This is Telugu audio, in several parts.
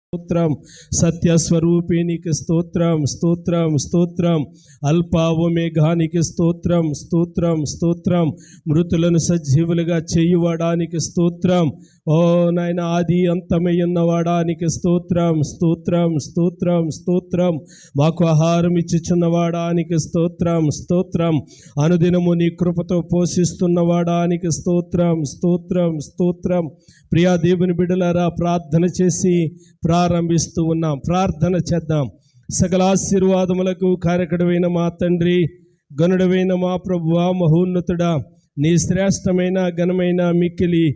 స్తోత్రం. సత్యస్వరూపినికి స్తోత్రం స్తోత్రం స్తోత్రం. అల్ఫా ఒమేగానికి స్తోత్రం స్తోత్రం స్తోత్రం. మృతులను సజీవులుగా చేయువాడానికి స్తోత్రం. ఓ నాయన, ఆది అంతమై ఉన్నవాడానికి స్తోత్రం స్తోత్రం స్తోత్రం స్తోత్రం. మాకు ఆహారం ఇచ్చుచున్నవాడానికి స్తోత్రం స్తోత్రం. అనుదినము నీ కృపతో పోషిస్తున్నవాడానికి స్తోత్రం స్తోత్రం స్తోత్రం. ప్రియా దేవుని బిడ్డలారా, ప్రార్థన చేసి ప్రారంభిస్తూ ఉన్నాం. ప్రార్థన చేద్దాం. సకల ఆశీర్వాదములకు కారకుడైన మా తండ్రి, గనుడవైన మా ప్రభువా, మహోన్నతుడా, నీ శ్రేష్టమైన ఘనమైన మిక్కిలి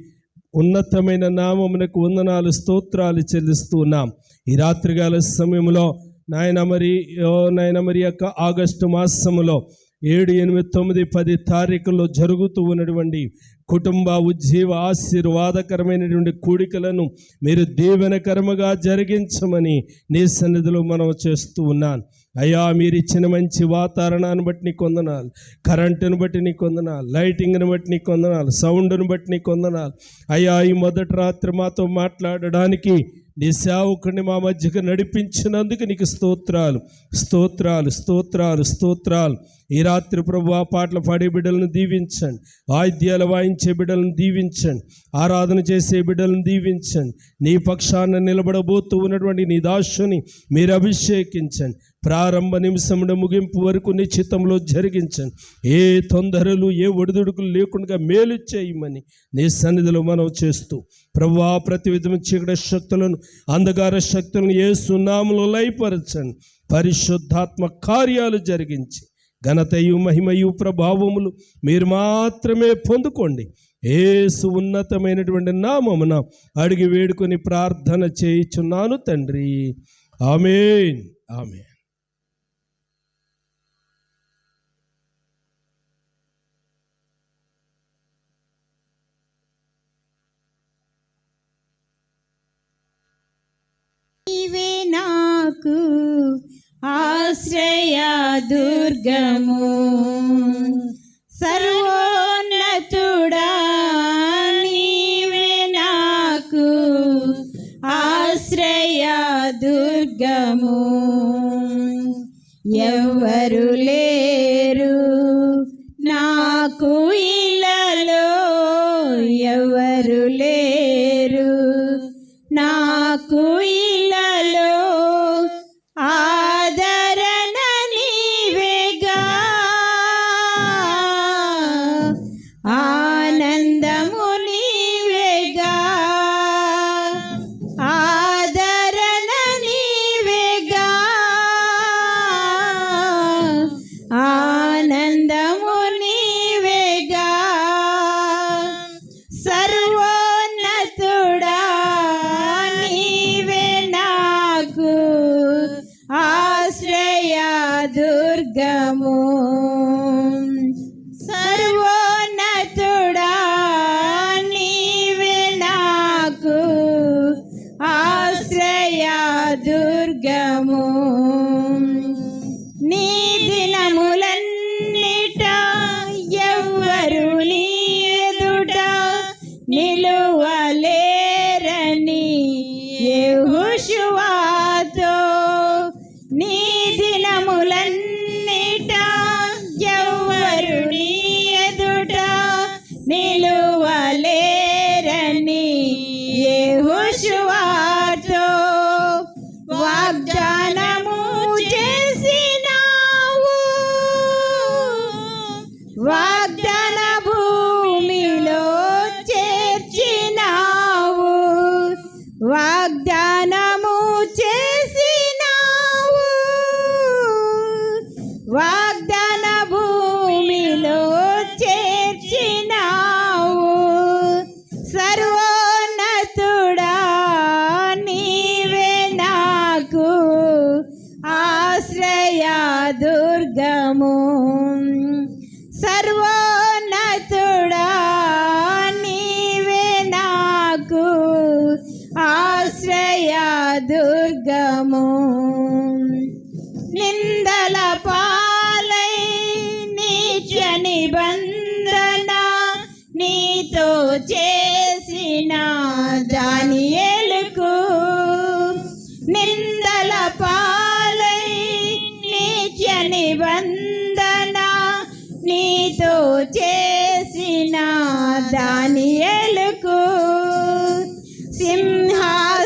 ఉన్నతమైన నామమునకు వందనాలు స్తోత్రాలు చెల్లిస్తూ ఉన్నాం. ఈ రాత్రికాల సమయంలో నాయన మరి యొక్క ఆగస్టు మాసములో 7, 8, 9, 10 తారీఖుల్లో జరుగుతూ ఉన్నటువంటి కుటుంబ ఉజ్జీవ ఆశీర్వాదకరమైనటువంటి కూడికలను మీరు దీవెనకరముగా జరిగించమని నీ సన్నిధిలో మనం చేస్తూ ఉన్నాను. అయ్యా, మీరు ఇచ్చిన మంచి వాతావరణాన్ని బట్టి నీకు వందనాలు, కరెంటును బట్టి నీకు వందనాలు, లైటింగ్ని బట్టి నీకు వందనాలు, సౌండ్ని బట్టి నీకు వందనాలు. అయ్యా, ఈ మొదటి రాత్రి మాతో మాట్లాడడానికి నీ సేవకుడిని మా మధ్యకు నడిపించినందుకు నీకు స్తోత్రాలు స్తోత్రాలు స్తోత్రాలు స్తోత్రాలు. ఈ రాత్రి ప్రభువా, పాటలు పాడే బిడ్డలను దీవించండి, వాయిద్యాలు వాయించే బిడ్డలను దీవించండి, ఆరాధన చేసే బిడ్డలను దీవించండి. నీ పక్షాన నిలబడబోతూ ఉన్నటువంటి నీ దాసుని మీరు అభిషేకించండి. ప్రారంభ నిమిషమున ముగింపు వరకు నీ చిత్తంలో జరిగించండి. ఏ తొందరలు ఏ ఒడిదుడుకులు లేకుండా మేలు చేయమని నీ సన్నిధిలో మనం చేస్తూ, ప్రభువా, ప్రతి విధమైన చీకటి శక్తులను, అంధకార శక్తులను యేసు నామములో లయపరచండి. పరిశుద్ధాత్మ కార్యాలు జరిగించి ఘనతయు మహిమయు ప్రభావములు మీరు మాత్రమే పొందుకోండి. యేసు ఉన్నతమైనటువంటి నామమున అడిగి వేడుకొని ప్రార్థన చేయుచున్నాను తండ్రి. ఆమేన్ ఆమేన్. నీవే నాకు ఆశ్రయ దుర్గము, సర్వోన్నతుడా నీవే నాకు ఆశ్రయ దుర్గము. ఎవరు లేరు నాకు ఇలలో, ఎవరు లేరు నాకు ఇలలో, ఆదరణ నీవేగా, ఆనందము నీవేగా, ఆదరణ నీవేగా, ఆనందము నీవేగా. సర్వోన్నతుడా నీవే నాకు ఆశ్రయ దుర్గము, సర్వోన్నతుడా నీవే నాకు ఆశ్రయ దుర్గము. నీ దినములన్నిట ఎవ్వరు నీ ఎదుట నిలువలేరని యెహోషువతో, నీ దినములన్నిట ఎవ్వరు నీ ఎదుట నిలువలేరని యెహోషువతో వాగ్దానము చేసినావు. వాగ్దాన భూమిలో చేర్చినావు, వాగ్దానము చేసినావు, వాగ్దాన భూమిలో చేర్చినావు. సర్వోన్నతుడా నీవే నాకు ఆశ్రయ దుర్గము, సర్వోన్నతుడా నీవే నాకు ఆశ్రయ దుర్గము. నిందల పాలై నిత్య నిబంధన నీతో చేసిన దానియేలుకు చేసిన దానియేలుకు సింహాసనమిచ్చినావు.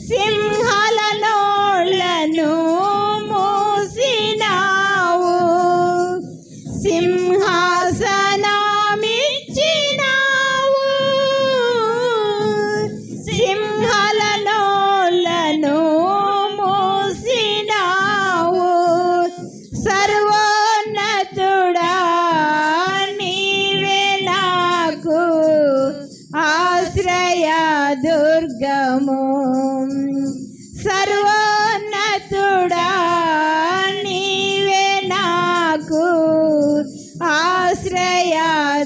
సింహాల నోళ్లను మూసినావు. సింహాసనమిచ్చినావు. సింహాల నోళ్లను మూసినావు. సర్వోన్నతుడా నీవే నాకు ఆశ్రయ దుర్గము. సర్వోన్నతుడా నీవే నాకు ఆశ్రయ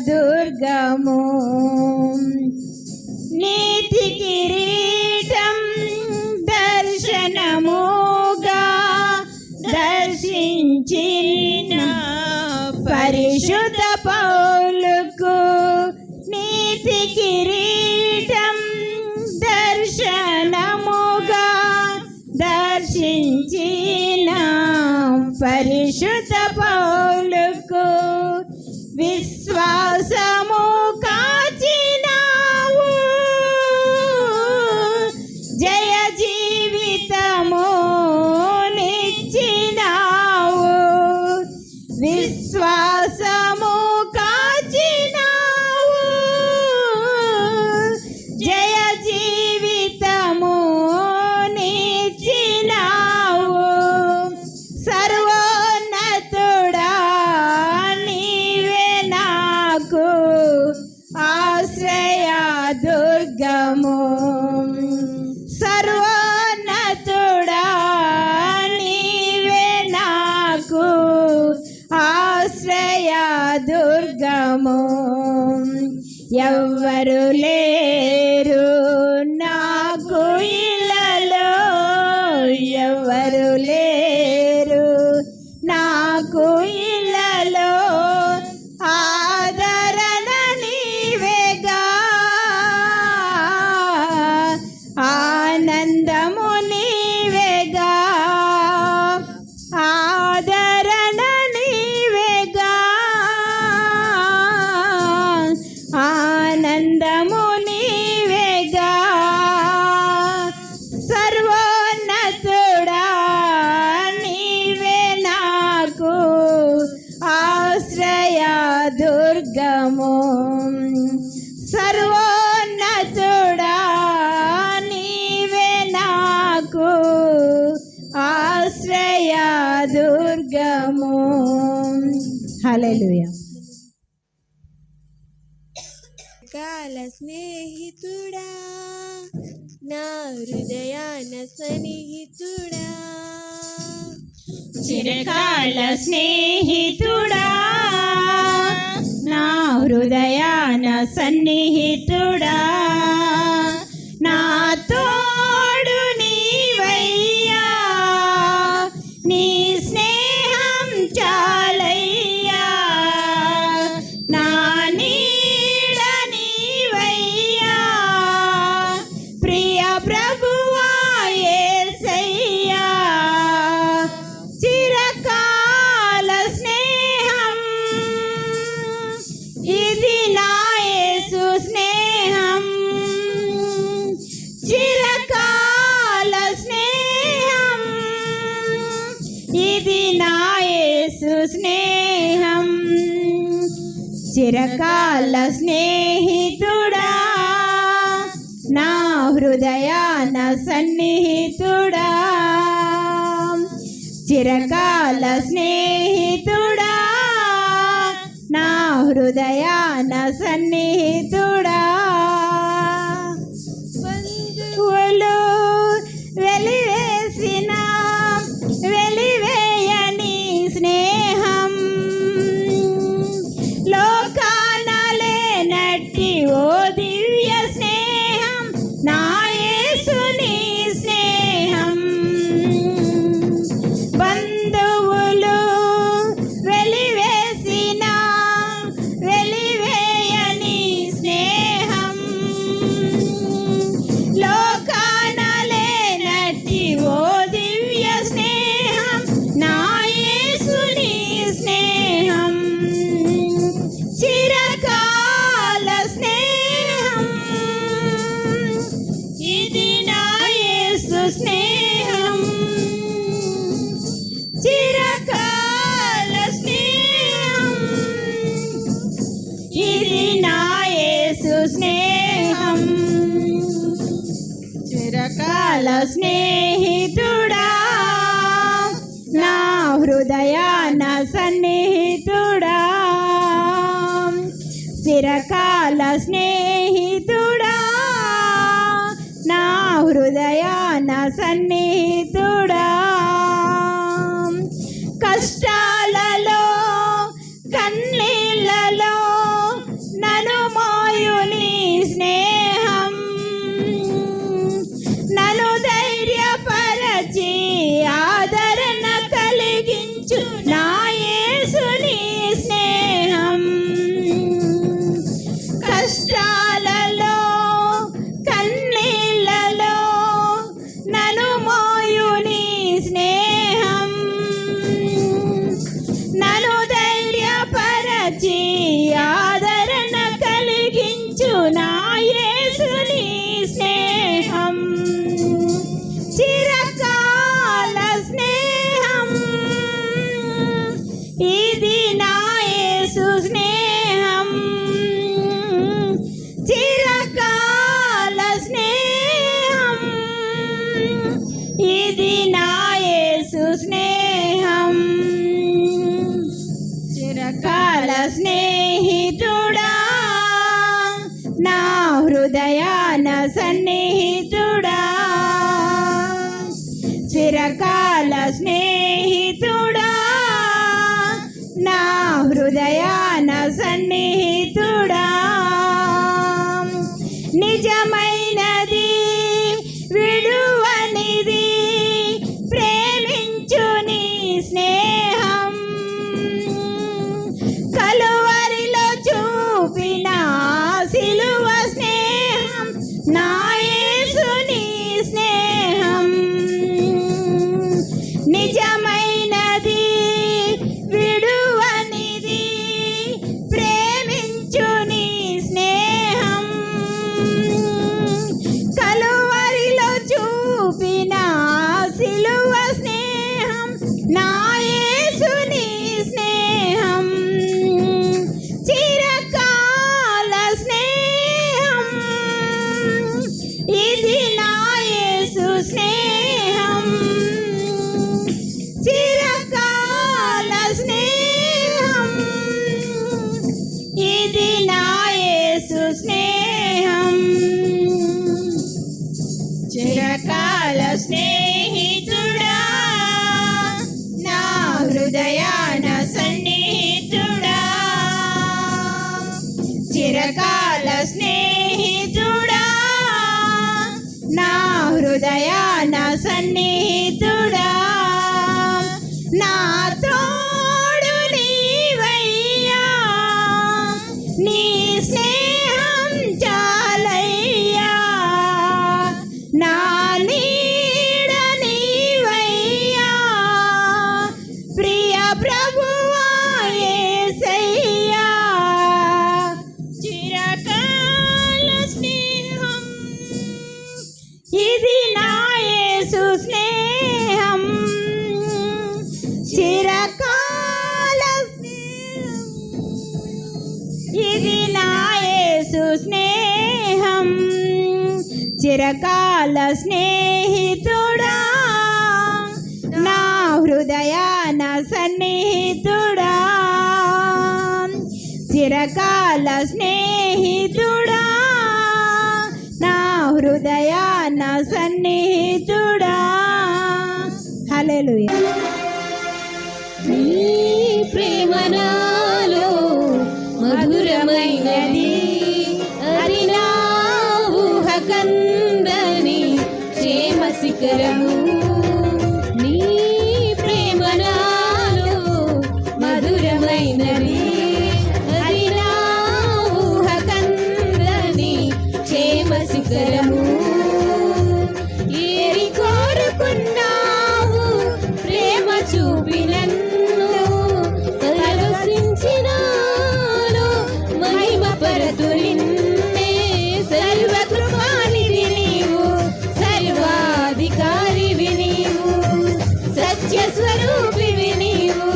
దుర్గము. నీతి కిరీటం దర్శనముగా దర్శించిన పరిశుద్ధ పౌలుకు నీతి కిరీటం దర్శనముగా దర్శించిన పరిశుద్ధ పౌలుకు విశ్వాసము కాచినావు. జయ జీవితము నిచ్చినావు. విశ్వాసము కాచినావు. జయ జీవితము నిచ్చినావు. సర్వోన్నతుడా నీవే నాకు ఆశ్రయ దుర్గము. సర్వోన్నతుడా నీవే నాకు ఆశ్రయ దుర్గము. ఎవ్వరు లేరు నాకు ఇళ్ళలో, ఎవ్వరు లేరు నాకు ఇళ్ళలో. ఆదరణ నీవేగా, ఆనందము నీవేగా. ఆదరణ నీవేగా, ఆనందము నీవేగా. సర్వోన్నతుడా నీవే నాకు ఆశ్రయ దుర్గము. సర్వోన్నతుడా నీవే నాకు ఆశ్రయ దుర్గము. హల్లెలూయా. కాల స్నేహితుడా నా హృదయాన సన్నిహితుడా. చిరకాల స్నేహితుడా నా హృదయాన సన్నిహితుడా. నా తోడు నీవయ్యా, నీ స్నేహం చాలయ్యా. నా నీడ నీవయ్యా, ప్రియ ప్రభువా యేసయ్యా. చిరకాల స్నేహం ఇది నా యేసు స్నేహం. చిరకాల స్నేహం ఇది నా యేసు స్నేహం. చిరకాల స్నేహితుడా నా హృదయాన సన్నిహితుడా. చిరకాల స్నేహితుడా నా హృదయాన సన్నిహితుడా. బంధువులు వెలివేసిన వెలివేయని స్నేహం. లోకాన లేనట్టి ఓ దివ్య స్నేహం నా యేసుని స్నేహం. బంధువులు వెలివేసిన వెలివేయని స్నేహం. స్నేహం చిరకాల స్నేహితుడా నా హృదయాన సన్నిహితుడా చిరకాల స్నేహితుడా నా హృదయాన సన్నిహితుడా కష్టాలలో కన్నీళ్ళలో నన్ను మోయుని స్నేహం నన్ను ధైర్యపరచి ఆదరణ కలిగించు నా యేసుని స్నేహం కష్టాలలో కన్నీళ్ళలో నన్ను మోయుని స్నేహం నన్ను ధైర్యపరచి ఆదరణ కలిగించు నా యేసుని స్నేహం చిరకాల స్నేహం ఇది నా యేసు స్నేహం చిరకాల స్నేహం ఇది నా యేసు స్నేహం చిరకాల స్నేహితుడా నా హృదయాన సన్నిహితుడా చిరకాల స్నేహితుడా నా హృదయాన సన్నిహితుడా నిజమైనది విడువనిది ప్రేమించు నీ స్నేహం కలువరిలో చూపిన సిలువ స్నేహం నా యేసుని స్నేహం నిజమైనది విడువనిది ప్రేమించు నీ స్నేహం కలువరిలో చూపిన సిలువ స్నేహం నా యేసుని స్నేహం చిరకాల స్నేహం ఇది నా యేసు స్నేహం చిరకాల స్నేహం ఇది నా యేసు స్నేహం చిరకాల స్నేహితుడా నా హృదయాన సన్నిహితుడా చిరకాల స్నేహితుడా నా హృదయాన సన్నిహితుడా నా తోడు నీవయ్యా నీ స్నేహం చాలయ్యా నా నీడ నీవయ్యా ప్రియ ప్రభువా యేసయ్యా చిరకాల స్నేహం ఇది నా యేసు స్నేహం చిరకాల స్నేహం ఇది నా యేసు స్నేహం చిరకాల స్నేహితుడా నా హృదయాన సన్నిహితుడా చిరకాల స్నేహితుడా నా హృదయాన సన్నిహితుడా హల్లెలూయా నీ ప్రేమ నాలో మధురమైనది అది నా ఊహ కందని క్షేమ శిఖరము నీ ప్రేమ నాలో మధురమైనది అది నా ఊహ కందని క్షేమ శిఖరము ఏరి కోరుకున్నావు ప్రేమ చూపి నన్ను పరవశించినాను మహిమ పరతు నిన్నే సర్వకృపానిధి నీవు సర్వాధికారివి నీవు సత్య స్వరూపివి నీవు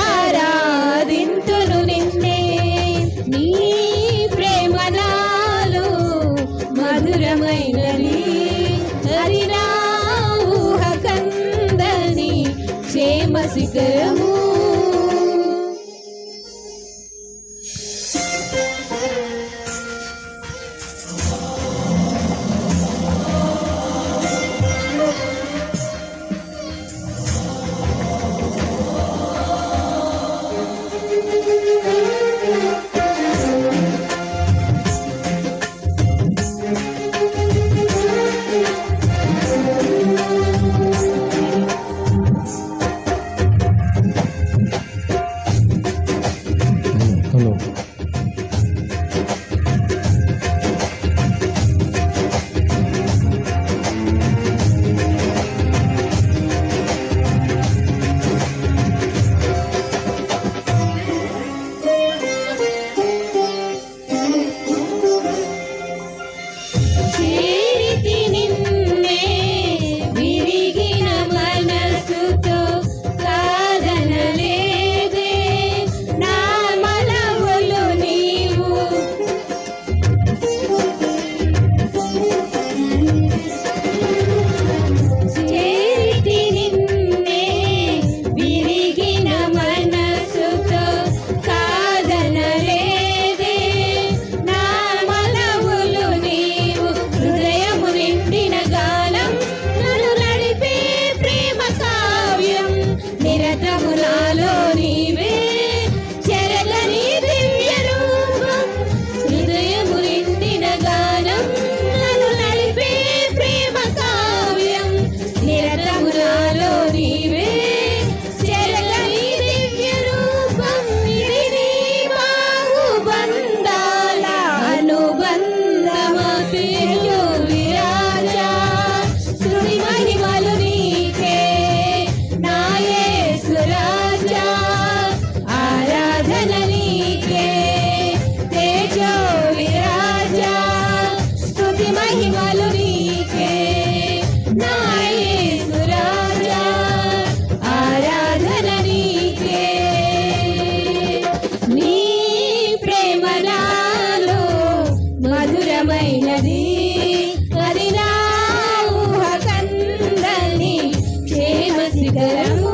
ఆరాధింతును నిన్నే నీ ప్రేమ నాలో మధురమైనది అది నా ఊహ కందని క్షేమ శిఖరము. హలో చేరితి నిన్నే విరిగిన మనసుతో కాదనలేదే నా మనవులు నీవు. చేరితి నిన్నే విరిగిన మనసుతో కాదనలేదే నా మనవులు నీవు. హృదయము నిండిన గానం నన్ను నడిపే ప్రేమ కావ్యం నిరతము నాలో నీవే చెరగని దివ్య రూపం. హృదయము నిండిన గానం నన్ను నడిపే ప్రేమ కావ్యం నిరతము నాలో నీవే చెరగని దివ్య రూపం. ఇది నీ బాహుబంధాల అనుబంధమా పేరు విరాజా. స్తుతి మహిమలు నీకే నా యేసు రాజా. ఆరాధన నీకే తేజో విరాజా. స్తుతి మహిమలు నీకే నా యేసు రాజా. ఆరాధన నీకే. నీ ప్రేమ నాలో మధురమైనది అది నా ఊహ కందని క్షేమ శిఖరము.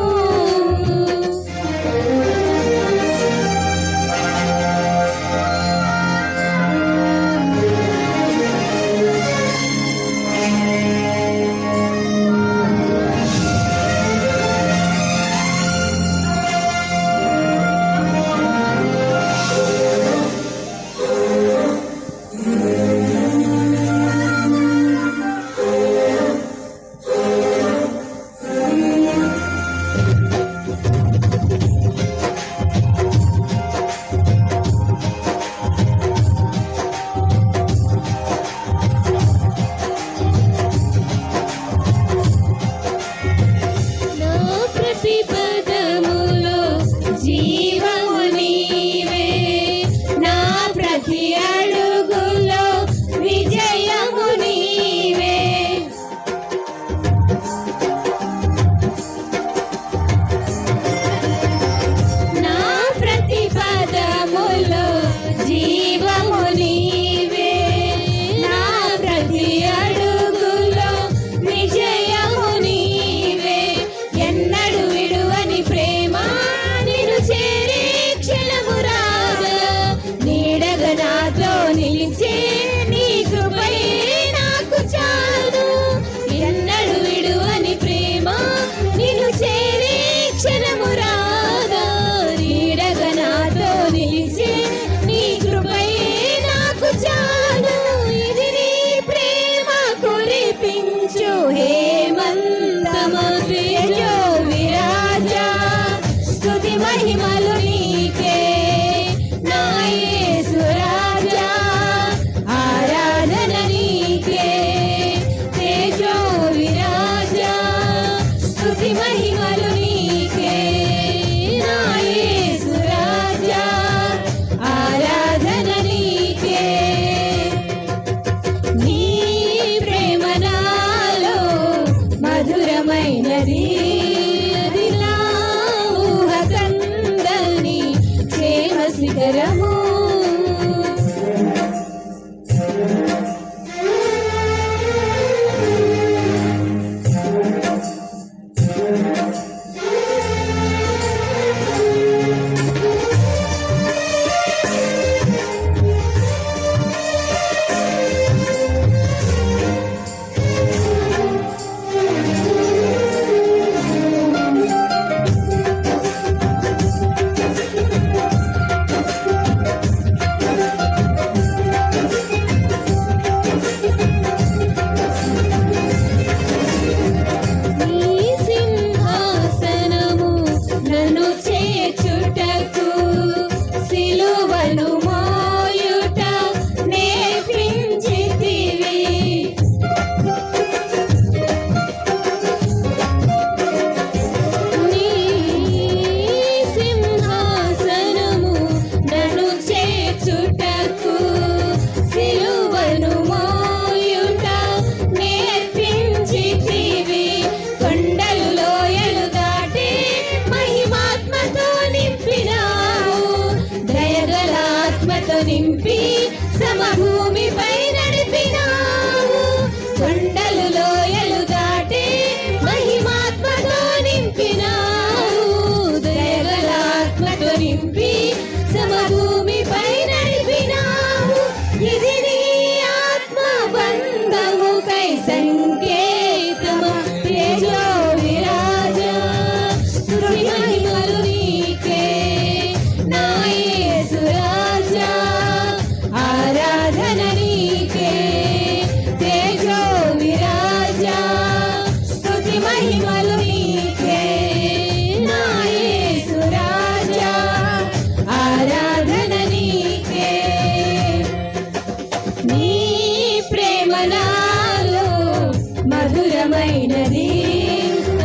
మధురమైనది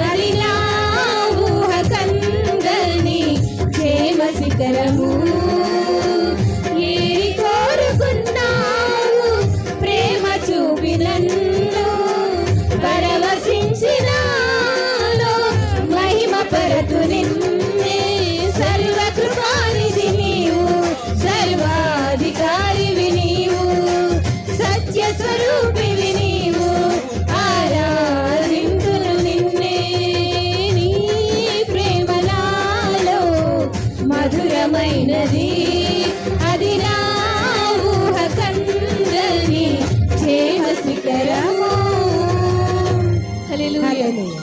అది నా ఊహ కందని క్షేమ శిఖరము ఏరి కోరుకున్నావు ప్రేమ చూపి నన్ను పరవశించినాలో మహిమ పరతు నిన్నే సర్వకృపానిధి నీవు సర్వాధికారివి నీవు సత్య స్వరూపివి నీవు ఆరాధింతును నిన్నే నీ ప్రేమ నాలో మధురమైనది అది నా ఊహ కందని క్షేమ శిఖరము హల్లెలూయా. హల్లెలూయా.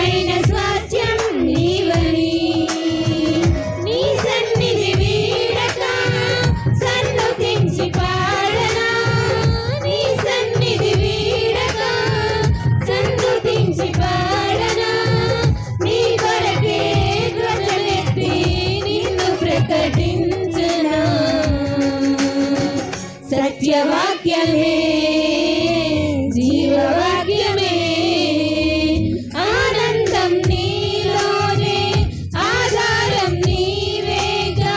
నిత్యమైన స్వాస్థ్యం నీవని నీ సన్నిధి వీడక సన్నుతించి పాడనా నీ సన్నిధి వీడక సన్నుతించి పాడనా నీ కొరకే ధ్వజమెత్తి నిన్ను ప్రకటించనా సత్యవాక్యమే జీవవాక్యమే ఆనందం నీలోనే ఆధారం నీవేగా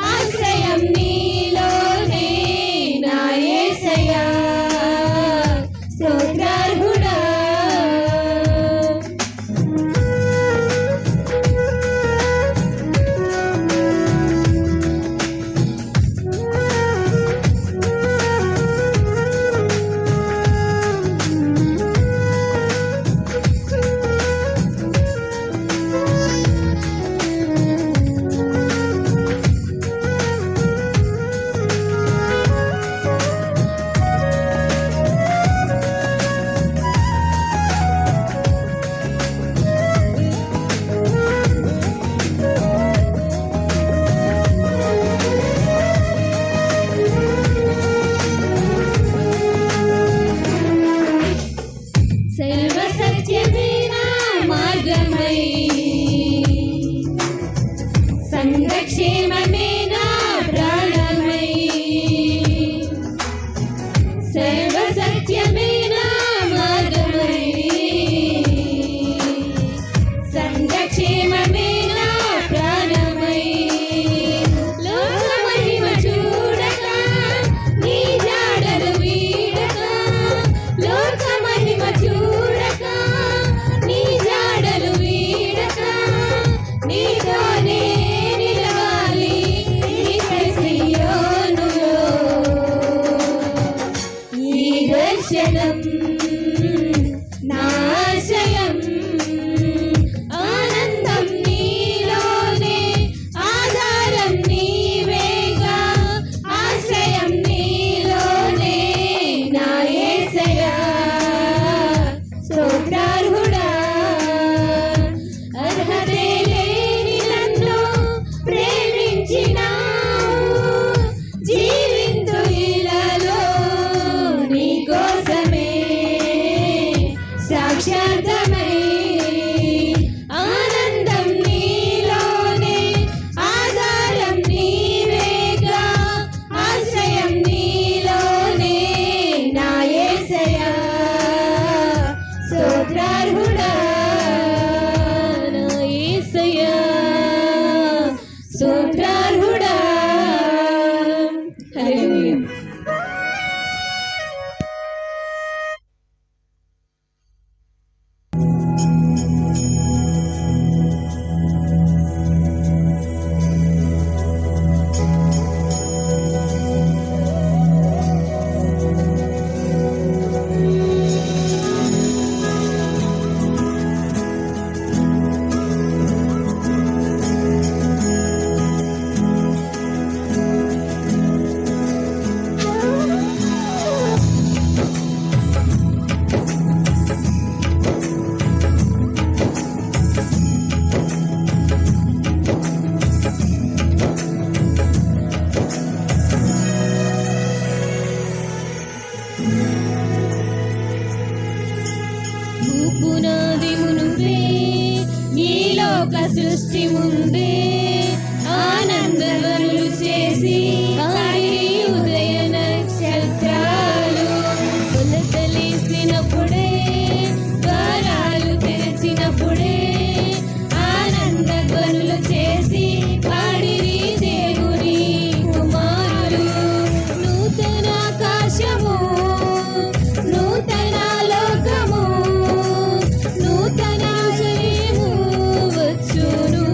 ఆశ్రయం నీలోనే నా యేసయ్యా స్తోత్రార్హుడా సర్వసత్యమైన మార్గమై సంఘక్షేమమేన ప్రాణమై సర్వసత్యమైన మార్గమై సంఘక్షేమమేన ప్రాణమై లోక మహిమ చూడక నీ జాడలు వీడక లోక మహిమ చూడక నీ జాడలు వీడక నీతోనే నిలవాలి నిత్య సియోనులో ఈ దర్శనం నా ఆశయం ఆనందం నీలోనే ఆధారం నీవేగా ఆశ్రయం నీలోనే నా యేసయ్యా స్తోత్రార్హుడా అర్హతే లేని నన్ను ప్రేమించినావు జీవింతు ఇలాలో నీ కోసమే సాక్షార్థమై ఆనందం నీలోనే ఆధారం నీవేగా ఆశ్రయం నీలోనే నా యేసయ్యా స్తోత్రార్హుడా నా యేసయ్యా స్తోత్రార్హుడా హల్లెలూయా భూపునాది మునుపే ఈ లోక సృష్టి ముందే ఆనందగనులు చేసి ఆడి ఉదయ నక్షత్రాలు కొలతలేసినప్పుడే ద్వారాలు తెరిచినప్పుడే ఆనందగనులు చేసి పాడిరి దేవుని కుమారులు నూతన ఆకాశము నూతన లోకము నూతన శరీరము వచ్చును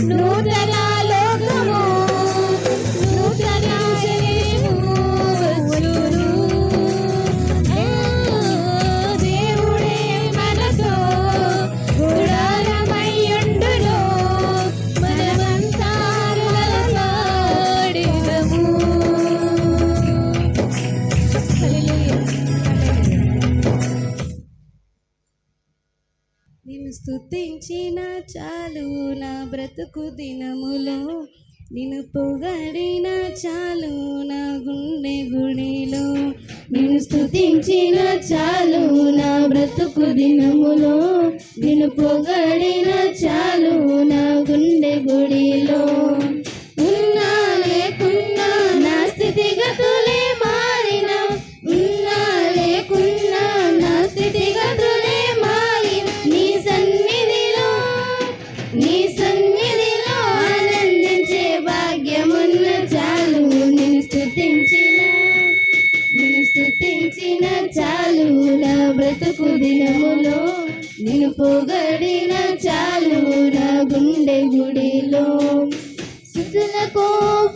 నూతన లోకము నూతన శరీరము వచ్చును. దేవుడే మనతో గుడారమయ్యుండును, మనమంతా పాడెదము. నిన్ను స్తుతించిన చాలు నా బ్రతుకు దినములో, నిన్ను పొగడిన చాలు నా గుండె గుడిలో. నిన్ను స్తుతించిన చాలు నా బ్రతుకు దినములో, నిన్ను పొగడిన చాలు నా గుండె గుడిలో. ఉన్నా లేకున్నా నా స్థితిగతులే మారిన, ఉన్నా లేకున్నా నా స్థితిగతులే మారిన, నీ సన్నిధిలో ఆనందించే భాగ్యమున్న చాలు. నిన్ను స్తుతించిన చాలు నా బ్రతుకు దినములో, నిన్ను పొగడిన చాలు నా గుండె గుడిలో. స్తుతులకు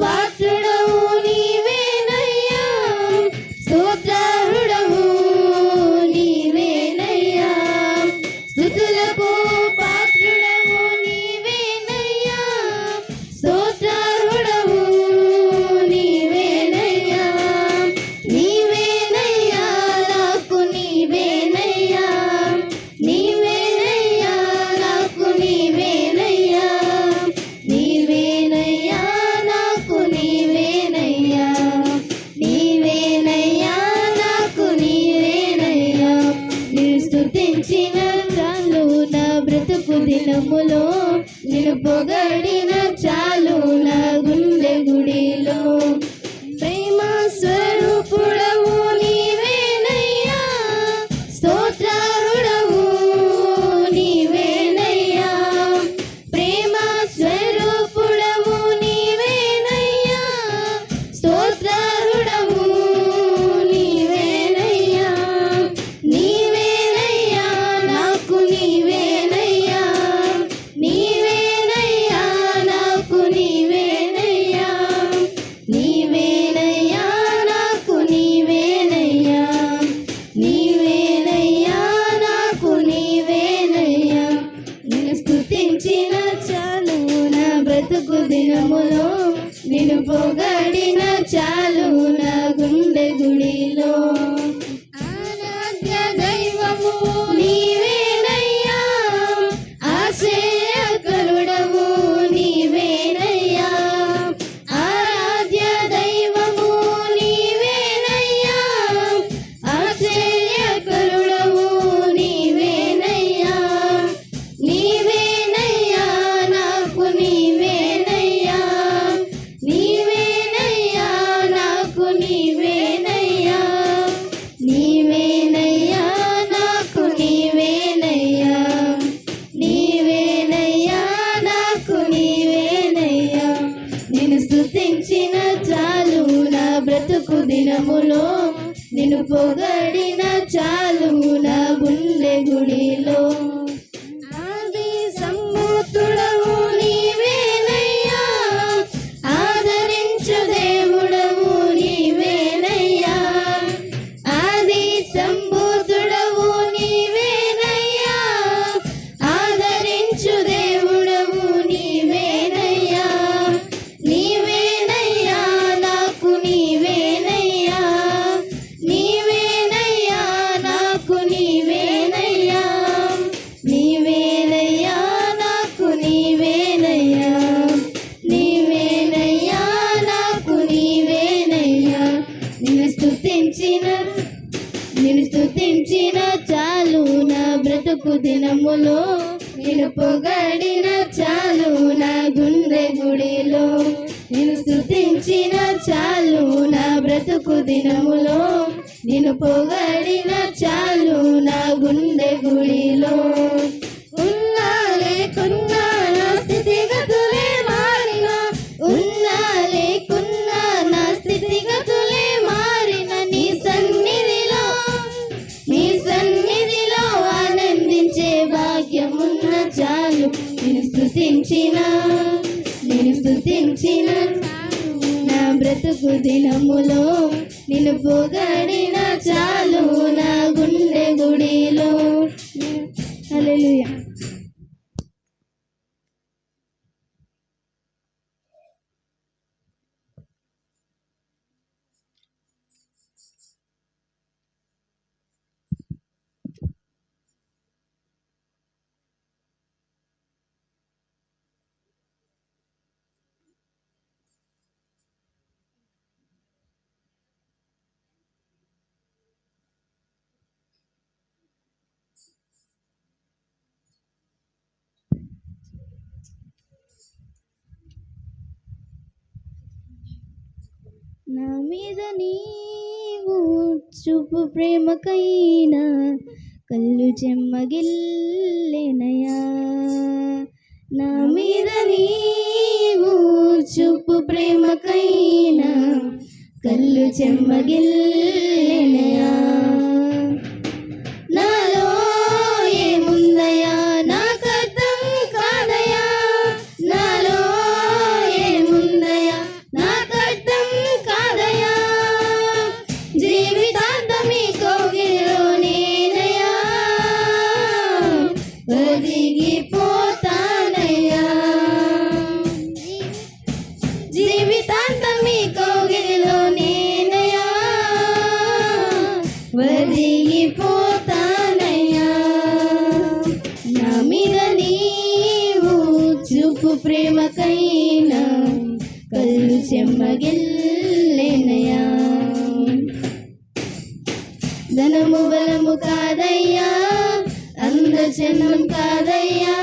పాత్రుడవు నీవేనయ్యా, స్తోత్రార్హుడవు నీవేనయ్యా. స్తుతులకు పాత్రుడవు నీవేనయ్యా, స్తోత్రార్హుడవు నీవేనయ్యా. నీవేనయ్యా నాకు నీవేనయ్యా, నీవేనయ్యా నాకు నీవేనయ్యా, నీవేనయ్యా నాకు నీవేనయ్యా, నీవేనయ్యా నాకు నీవేనయ్యా. నిన్ను స్తుతించిన చాలు నా బ్రతుకు దినములో, నిన్ను పొగడిన చాలు నా గుండె గుడిలో. ప్రేమ స్వరూపుడవు నీవేనయ్యా, స్తోత్రార్హుడవు నీవేనయ్యా. ప్రేమ స్వరూపుడవు నీవేనయ్యా, స్తోత్రార్హుడవు నీవేనయ్యా. నీవేనయ్యా నాకు నీవేనయ్యా, నీవేనయ్యా నాకు నీవేనయ్యా, నీవేనయ్యా నాకు నీవేనయ్యా, నీవేనయ్యా నాకు నీవేనయ్యా. నిన్ను స్తుతించిన చాలు నా బ్రతుకు దినములో, నిన్ను పొగడిన చాలు నా గుండె గుడిలో. ఆరాధ్య దైవము నీవేనయ్యా, ఆశ్రయకరుడవు నీవేనయ్యా. ఆరాధ్య దైవము నీవేనయ్యా, ఆశ్రయకరుడవు నీవేనయ్యా. నీవేనయ్యా నాకు నీవేనయ్యా, నీవేనయ్యా నాకు నీవేనయ్యా, నీవేనయ్యా నాకు నీవేనయ్యా, నీవేనయ్యా నాకు నీవేనయ్యా. నిన్ను స్తుతించిన చాలు నా బ్రతుకు దినములో, నిన్ను పొగడిన చాలు నా గుండె గుడిలో. ఆది సంభూతుడవు నీవేనయ్యా, ఆదరించు దేవుడవు నీవేనయ్యా. ఆది సంభూతుడవు నీవేనయ్యా, ఆదరించు దేవుడవు నీవేనయ్యా. నీవేనయ్యా నాకు నీవేనయ్యా, నీవేనయ్యా నాకు నీవేనయ్యా, నీవేనయ్యా నాకు నీవేనయ్యా, నీవేనయ్యా నాకు నీవేనయ్యా. నిన్ను స్తుతించిన చాలు నా బ్రతుకు దినములో, నిన్ను పొగడిన చాలు నా గుండె గుడిలో. నిన్ను స్తుతించిన చాలు నా బ్రతుకు దినములో, నిన్ను పొగడిన చాలు నా గుండె గుడిలో. ఉన్నా లేకున్నా నా స్థితిగతులే మారిన, ఉన్నా లేకున్నా నా స్థితిగతులే మారిన, నీ సన్నిధిలో ఆనందించే భాగ్యమున్న చాలు. నిన్ను స్తుతి స్తుతించిన నా బ్రతుకు దినములో నిన్ను పొగడిన చాలు నా గుండె గుడిలో. హల్లెలూయా. నా మీద నీవు చూపు ప్రేమకైనా కళ్ళు చెమ్మగిల్లెనయా. నా మీద నీవు చూపు ప్రేమకైనా కళ్ళు చెమ్మగిల్లెనయా. నాలో ఏముందయా నాకర్థం కాదయా, నాలో ఏముందయా నాకర్థం కాదయా. జీవితాంతం ఈ కౌగిలిలో నేనయా ఒదిగిపోతానయ్యా. జీవితాంతం ఈ కౌగిలిలో నేనయా ఒదిగిపోతానయ్యా. నా మీద నీవు చూపు ప్రేమకైనా కళ్ళు చెమ్మగిల్లెనయా. ధనము బలము కాదయ్యా, అందచందం కాదయ్యా,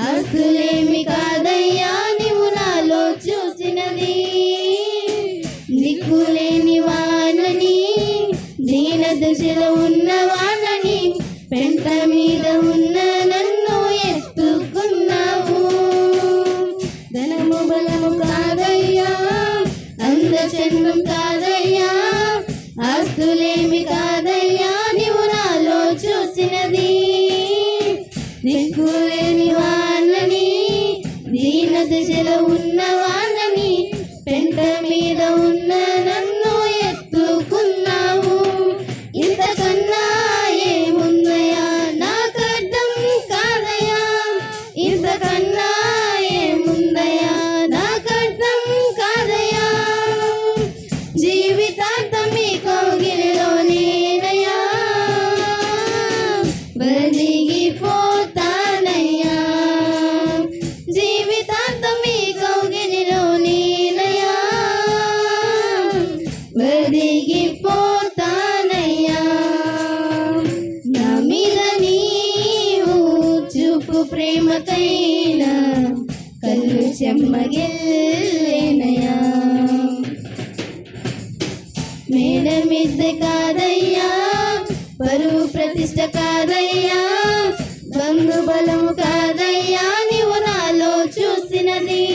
ఆస్తులేమి కాదయ్యా, నీవు నాలో చూసినది. దిక్కులేని వానని, దీన దశలో ఉన్న వానని, పెంట మీద ఉన్న నన్ను ఎత్తుకున్నావు. ధనము బలము కాదయ్యా, అందచందం కాదయ్యా, ఆస్తులేమి కాదయ్యా, నీవు నాలో చూసినది. దిక్కులేని వానని, దీన దశలో ఉన్న వానని, పెంట మీద ఉన్న నన్ను ఎత్తుకున్నావు. ఇంతకన్నా ఏముందయా నాకర్థం కాదయా, ఇంతకన్నా ఏముందయా నాకర్థం కాదయా. జీవితాంతం ఈ కౌగిలిలో నేనయా ఒదిగిపోతానయ్యా. జీవితాంతం ఈ కౌగిలిలో నేనయా ఒదిగిపోతానయ్యా. నా మీద నీవు చూపు ప్రేమకైనా కళ్ళు చెమ్మగిల్లెనయా. మేడ మిద్దె కాదయ్యా, పరువు ప్రతిష్ట కాదయ్యా, బంధు బలము కాదయ్యా, నీవు నాలో చూసినది.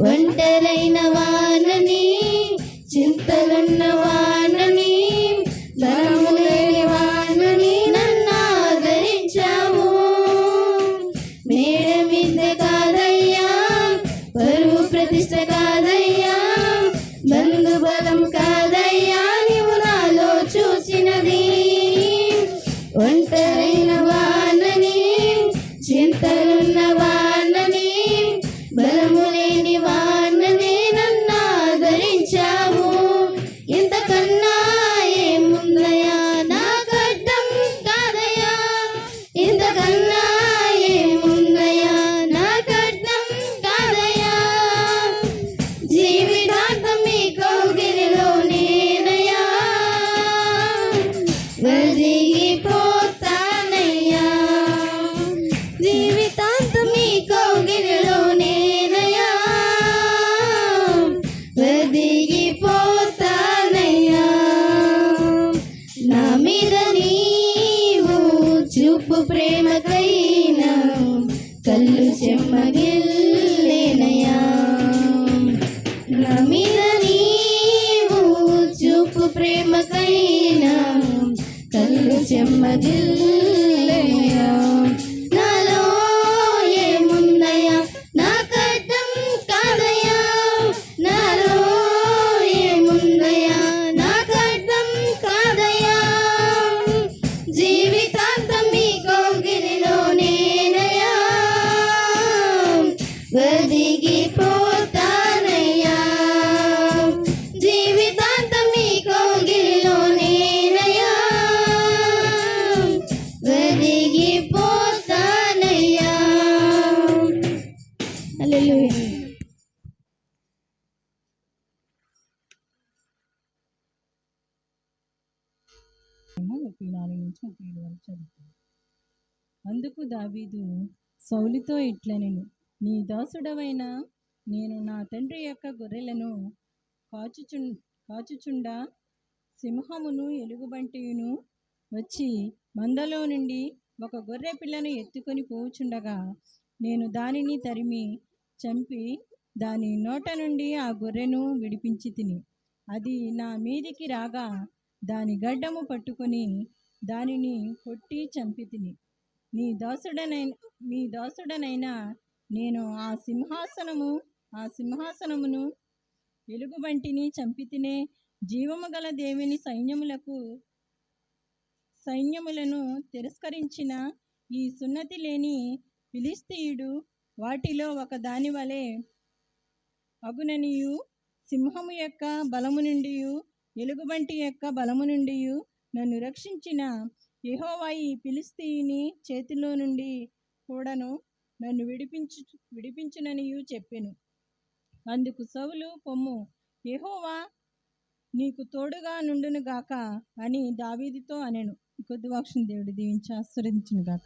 ఒంటరైన వానని, చింతలున్న వానని, ధనము లేని వానని నన్ను ఆదరించావు. మేడ మిద్దె కాదయ్యా, పరువు ప్రతిష్ట కాదయ్యా, బంధు బలం కాదయ్యా, నీవు నాలో చూసినది. ఒంటరైన వానని, చింతలున్న వానని, బలము లేని వానని నన్ను ఆదరించావు. ఇంతకన్నా ఏముందయా నాకర్థం కాదయా, ఇంతకన్నా ఏముందయా నాకర్థం కాదయా. జీవితాంతం ఈ కౌగిలిలో నేనయా ఒదిగిపోతానయ్యా. జీవితాంతం ఈ కౌగిలిలో నేనయా ఒదిగిపోతానయ్యా. నా మీద నీవు చూపు ప్రేమకైనా కళ్ళు చెమ్మగిల్లెనయా. నా మీద నీవు చూపు ప్రేమకైనా కళ్ళు చెమ్మగిల్లెనయా. నాలో ఏము 37 చదువుతాను. అందుకు దావీదు సౌలుతో ఇట్లనెను, నీ దాసుడవైన నేను నా తండ్రి యొక్క గొర్రెలను కాచుచుండా సింహమును ఎలుగుబంటియును వచ్చి మందలో నుండి ఒక గొర్రె పిల్లను ఎత్తుకొని పోచుండగా నేను దానిని తరిమి చంపి దాని నోట నుండి ఆ గొర్రెను విడిపించి తిని, అది నా మీదికి రాగా దాని గడ్డము పట్టుకొని దానిని కొట్టి చంపి తిని. మీ దాసుడనైనా నేను ఆ సింహాసనమును ఎలుగుబంటిని చంపితినే. జీవము గల దేవుని సైన్యములను తిరస్కరించిన ఈ సున్నతి లేని ఫిలిస్తీయుడు వాటిలో ఒక దాని వలె అగుననియు, సింహము యొక్క బలము నుండి ఎలుగుబంటి యొక్క బలము నుండి నన్ను రక్షించిన యెహోవా ఈ ఫిలిస్తీయుని చేతిలో నుండి కూడాను నన్ను విడిపించుననియు చెప్పెను. అందుకు సౌలు, పొమ్ము, యెహోవా నీకు తోడుగా నుండును గాక అని దావీదుతో అనెను. ఈ కొద్ది వాక్యం దేవుడు దీవించి ఆశీర్వదించును గాక.